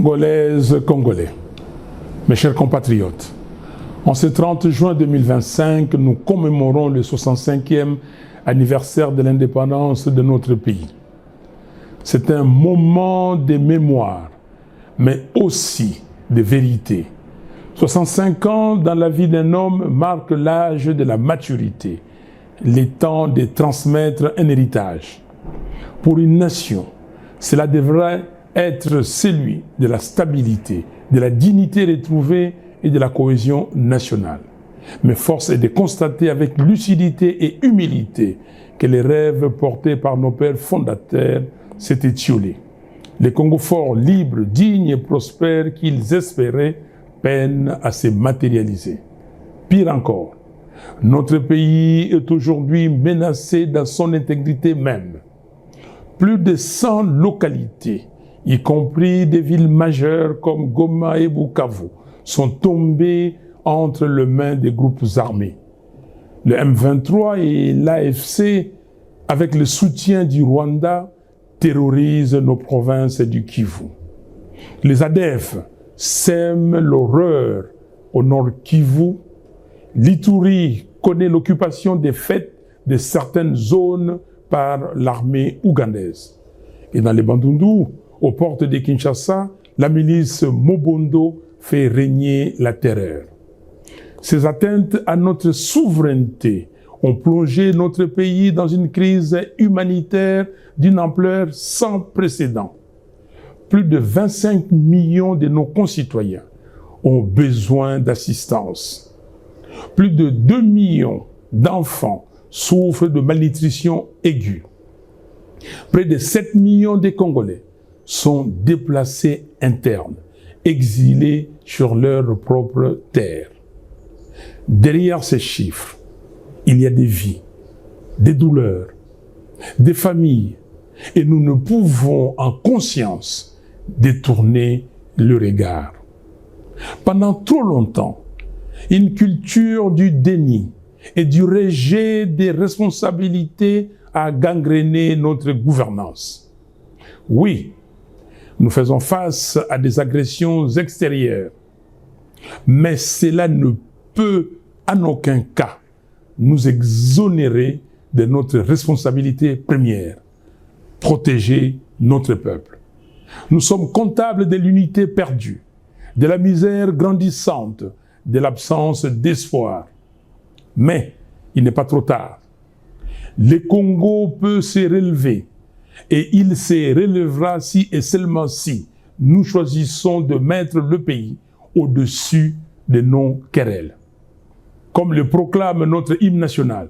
Congolaises, Congolais, mes chers compatriotes, en ce 30 juin 2025, nous commémorons le 65e anniversaire de l'indépendance de notre pays. C'est un moment de mémoire, mais aussi de vérité. 65 ans dans la vie d'un homme marque l'âge de la maturité, le temps de transmettre un héritage. Pour une nation, cela devrait être celui de la stabilité, de la dignité retrouvée et de la cohésion nationale. Mais force est de constater avec lucidité et humilité que les rêves portés par nos pères fondateurs s'étaient étiolés. Les Congo forts, libres, dignes et prospères qu'ils espéraient peinent à se matérialiser. Pire encore, notre pays est aujourd'hui menacé dans son intégrité même. Plus de 100 localités, y compris des villes majeures comme Goma et Bukavu, sont tombées entre les mains des groupes armés. Le M23 et l'AFC, avec le soutien du Rwanda, terrorisent nos provinces du Kivu. Les ADF sèment l'horreur au nord Kivu. L'Ituri connaît l'occupation des faits de certaines zones par l'armée ougandaise. Et dans les Bandundu, aux portes de Kinshasa, la milice Mobondo fait régner la terreur. Ces atteintes à notre souveraineté ont plongé notre pays dans une crise humanitaire d'une ampleur sans précédent. Plus de 25 millions de nos concitoyens ont besoin d'assistance. Plus de 2 millions d'enfants souffrent de malnutrition aiguë. Près de 7 millions de Congolais sont déplacés internes, exilés sur leur propre terre. Derrière ces chiffres, il y a des vies, des douleurs, des familles, et nous ne pouvons en conscience détourner le regard. Pendant trop longtemps, une culture du déni et du rejet des responsabilités a gangréné notre gouvernance. Oui, nous faisons face à des agressions extérieures, mais cela ne peut en aucun cas nous exonérer de notre responsabilité première, protéger notre peuple. Nous sommes comptables de l'unité perdue, de la misère grandissante, de l'absence d'espoir. Mais il n'est pas trop tard. Le Congo peut se relever et il se relèvera si et seulement si nous choisissons de mettre le pays au-dessus de nos querelles. Comme le proclame notre hymne national,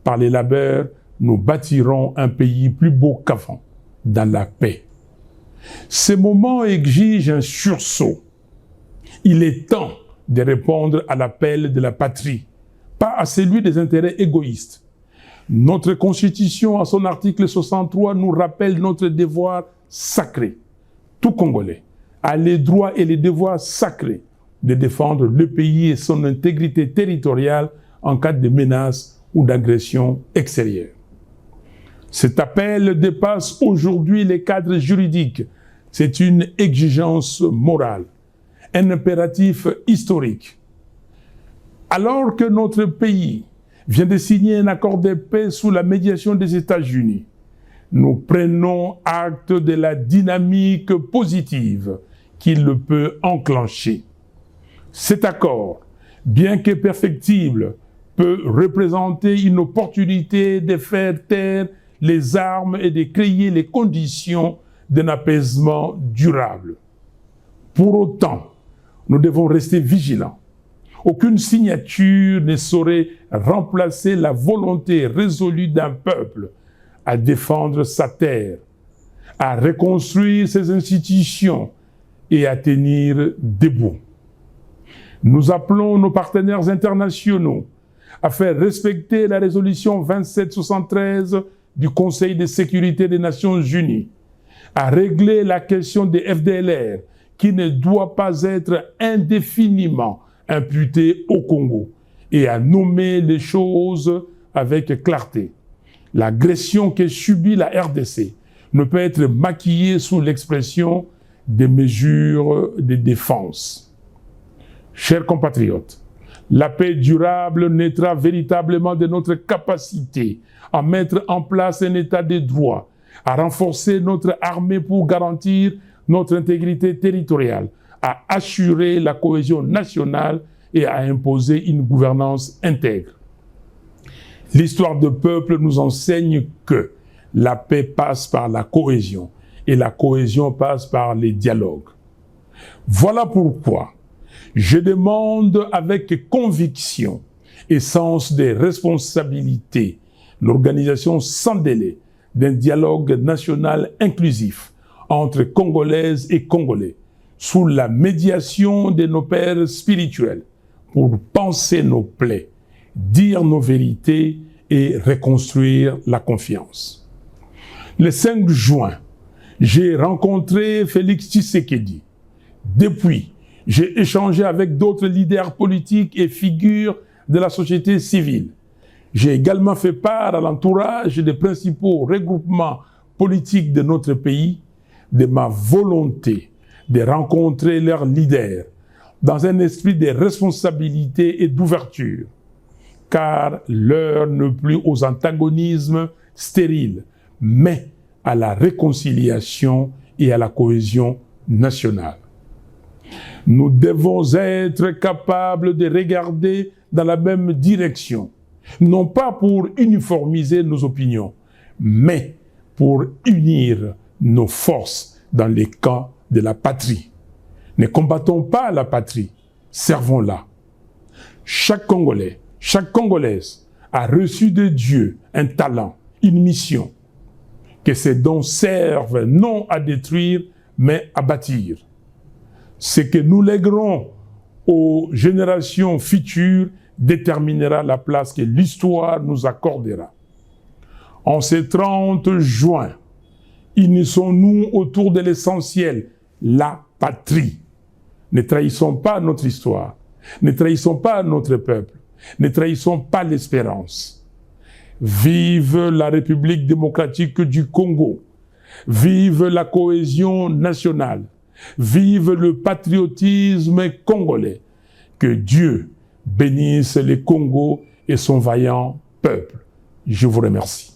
par les labeurs, nous bâtirons un pays plus beau qu'avant, dans la paix. Ces moments exigent un sursaut. Il est temps de répondre à l'appel de la patrie, pas à celui des intérêts égoïstes. Notre Constitution, à son article 63, nous rappelle notre devoir sacré. Tout Congolais a les droits et les devoirs sacrés de défendre le pays et son intégrité territoriale en cas de menace ou d'agression extérieure. Cet appel dépasse aujourd'hui les cadres juridiques. C'est une exigence morale, un impératif historique. Alors que notre pays vient de signer un accord de paix sous la médiation des États-Unis, nous prenons acte de la dynamique positive qu'il peut enclencher. Cet accord, bien que perfectible, peut représenter une opportunité de faire taire les armes et de créer les conditions d'un apaisement durable. Pour autant, nous devons rester vigilants. Aucune signature ne saurait remplacer la volonté résolue d'un peuple à défendre sa terre, à reconstruire ses institutions et à tenir debout. Nous appelons nos partenaires internationaux à faire respecter la résolution 2773 du Conseil de sécurité des Nations Unies, à régler la question des FDLR qui ne doit pas être indéfiniment imputée au Congo et à nommer les choses avec clarté. L'agression que subit la RDC ne peut être maquillée sous l'expression des mesures de défense. Chers compatriotes, la paix durable naîtra véritablement de notre capacité à mettre en place un état de droit, à renforcer notre armée pour garantir notre intégrité territoriale, à assurer la cohésion nationale et à imposer une gouvernance intègre. L'histoire de peuple nous enseigne que la paix passe par la cohésion et la cohésion passe par les dialogues. Voilà pourquoi je demande avec conviction et sens des responsabilités l'organisation sans délai d'un dialogue national inclusif entre Congolaises et Congolais sous la médiation de nos pères spirituels pour panser nos plaies, dire nos vérités et reconstruire la confiance. Le 5 juin, j'ai rencontré Félix Tshisekedi. Depuis, j'ai échangé avec d'autres leaders politiques et figures de la société civile. J'ai également fait part à l'entourage des principaux regroupements politiques de notre pays de ma volonté de rencontrer leurs leaders dans un esprit de responsabilité et d'ouverture, car l'heure n'est plus aux antagonismes stériles, mais à la réconciliation et à la cohésion nationale. Nous devons être capables de regarder dans la même direction, non pas pour uniformiser nos opinions, mais pour unir nos forces dans les camps de la patrie. Ne combattons pas la patrie, servons-la. Chaque Congolais, chaque Congolaise a reçu de Dieu un talent, une mission. Que ces dons servent non à détruire, mais à bâtir. Ce que nous léguerons aux générations futures déterminera la place que l'histoire nous accordera. En ce 30 juin, unissons-nous autour de l'essentiel, la patrie. Ne trahissons pas notre histoire, ne trahissons pas notre peuple, ne trahissons pas l'espérance. Vive la République démocratique du Congo, vive la cohésion nationale, vive le patriotisme congolais. Que Dieu bénisse le Congo et son vaillant peuple. Je vous remercie.